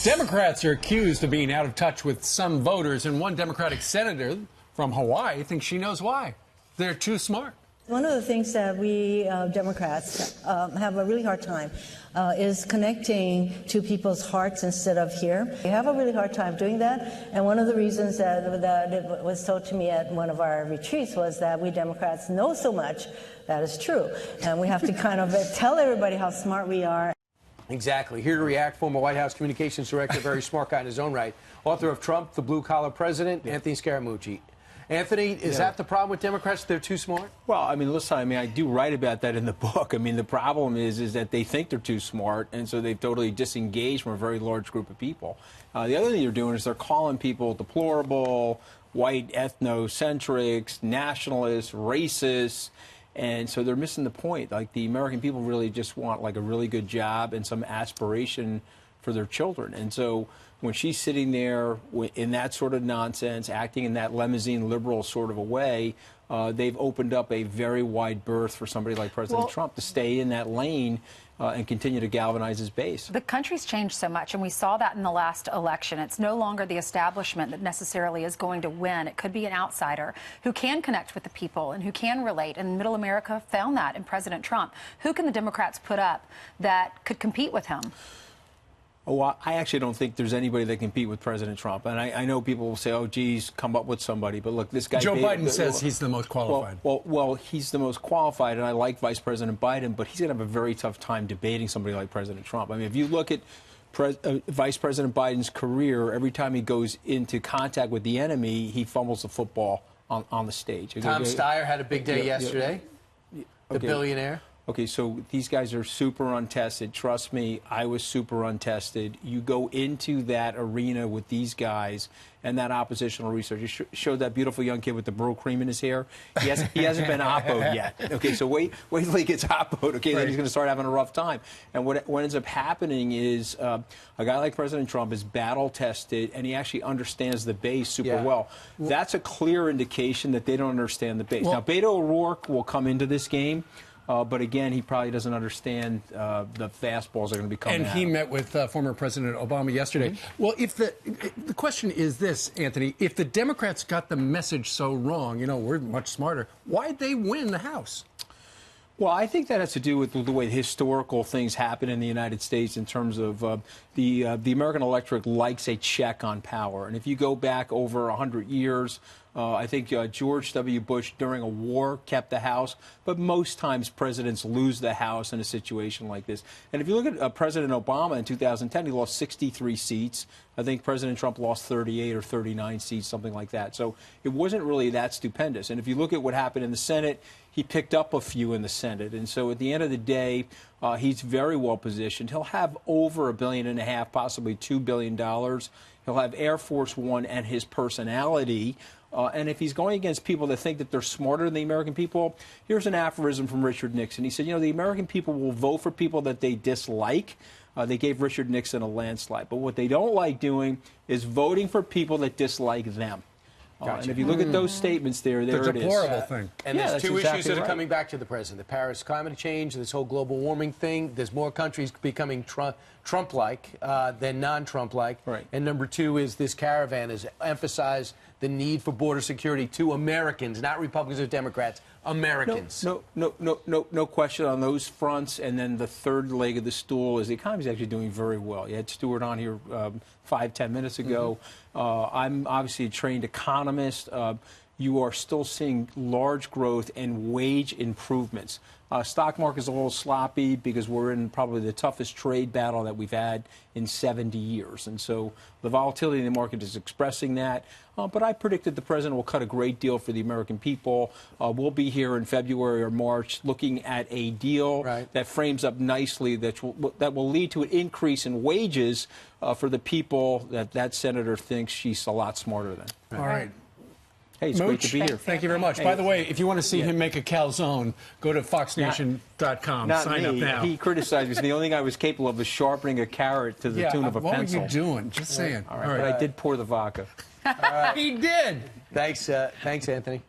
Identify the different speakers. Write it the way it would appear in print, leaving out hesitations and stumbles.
Speaker 1: Democrats are accused of being out of touch with some voters, and one Democratic senator from Hawaii thinks she knows why. They're too smart.
Speaker 2: One of the things that we Democrats have a really hard time is connecting to people's hearts instead of here. We have a really hard time doing that, and one of the reasons that it was told to me at one of our retreats was that we Democrats know so much. That is true, and we have to kind of tell everybody how smart we are.
Speaker 3: Exactly. Here to react, former White House communications director, very smart guy in his own right, author of Trump, the Blue-Collar President, Anthony Scaramucci. Anthony, is that the problem with Democrats? They're too smart?
Speaker 4: Well, I mean, listen, I do write about that in the book. I mean, the problem is that they think they're too smart, and so they've totally disengaged from a very large group of people. The other thing they're doing is they're calling people deplorable, white ethnocentrics, nationalists, racists, and so they're missing the point. Like, the American people really just want, like, a really good job and some aspiration for their children. And so when she's sitting there in that sort of nonsense, acting in that limousine liberal sort of a way, they've opened up a very wide berth for somebody like President Trump to stay in that lane and continue to galvanize his base.
Speaker 5: The country's changed so much, and we saw that in the last election. It's no longer the establishment that necessarily is going to win. It could be an outsider who can connect with the people and who can relate, and Middle America found that in President Trump. Who can the Democrats put up that could compete with him?
Speaker 4: Well, I actually don't think there's anybody that can compete with President Trump. And I know people will say, oh, geez, come up with somebody. But look, this guy...
Speaker 1: Joe Biden says he's the most qualified.
Speaker 4: Well, he's the most qualified, and I like Vice President Biden, but he's going to have a very tough time debating somebody like President Trump. I mean, if you look at Vice President Biden's career, every time he goes into contact with the enemy, he fumbles the football on the stage.
Speaker 3: Tom Steyer had a big day yesterday, the billionaire.
Speaker 4: Okay, so these guys are super untested. Trust me, I was super untested. You go into that arena with these guys and that oppositional research. You showed that beautiful young kid with the Burl cream in his hair. He hasn't been oppoed yet. Okay, so wait till he gets oppoed. Okay, then he's going to start having a rough time. And what ends up happening is a guy like President Trump is battle tested, and he actually understands the base super well. That's a clear indication that they don't understand the base. Now, Beto O'Rourke will come into this game. But again, he probably doesn't understand the fastballs are going to be coming
Speaker 1: out. And he met with former President Obama yesterday. Well, if the question is this, Anthony, if the Democrats got the message so wrong, you know, we're much smarter, why'd they win the House?
Speaker 4: Well, I think that has to do with the way historical things happen in the United States in terms of the American electorate likes a check on power. And if you go back over 100 years, I think George W. Bush during a war kept the House, but most times presidents lose the House in a situation like this. And if you look at President Obama in 2010, he lost 63 seats. I think President Trump lost 38 or 39 seats, something like that. So it wasn't really that stupendous. And if you look at what happened in the Senate, he picked up a few in the Senate. And so at the end of the day, he's very well positioned. He'll have over $1.5 billion, possibly $2 billion. He'll have Air Force One and his personality. And if he's going against people that think that they're smarter than the American people, here's an aphorism from Richard Nixon. He said, you know, the American people will vote for people that they dislike. They gave Richard Nixon a landslide. But what they don't like doing is voting for people that dislike them.
Speaker 3: Gotcha.
Speaker 4: And if you look at those statements there it is.
Speaker 1: The deplorable thing.
Speaker 3: And there's two issues that are coming back to the president. The Paris climate change, this whole global warming thing. There's more countries becoming Trump-like than non-Trump-like.
Speaker 4: Right.
Speaker 3: And number two is this caravan has emphasized the need for border security to Americans, not Republicans or Democrats, Americans.
Speaker 4: No question on those fronts. And then the third leg of the stool is the economy's actually doing very well. You had Stuart on here 5-10 minutes ago. I'm obviously a trained economist. You are still seeing large growth and wage improvements. Stock market is a little sloppy because we're in probably the toughest trade battle that we've had in 70 years. And so the volatility in the market is expressing that. But I predict that the president will cut a great deal for the American people. We'll be here in February or March looking at a deal that frames up nicely that will lead to an increase in wages for the people that senator thinks she's a lot smarter than.
Speaker 1: All right.
Speaker 4: Hey, it's great to be here.
Speaker 1: Thank you very much. By the way, if you want to see him make a calzone, go to foxnation.com. Sign up now.
Speaker 4: He criticized me. The only thing I was capable of was sharpening a carrot to the tune of a pencil.
Speaker 1: What were you doing? Just saying.
Speaker 4: All right. But I did pour the vodka.
Speaker 1: He did.
Speaker 3: Thanks, Anthony.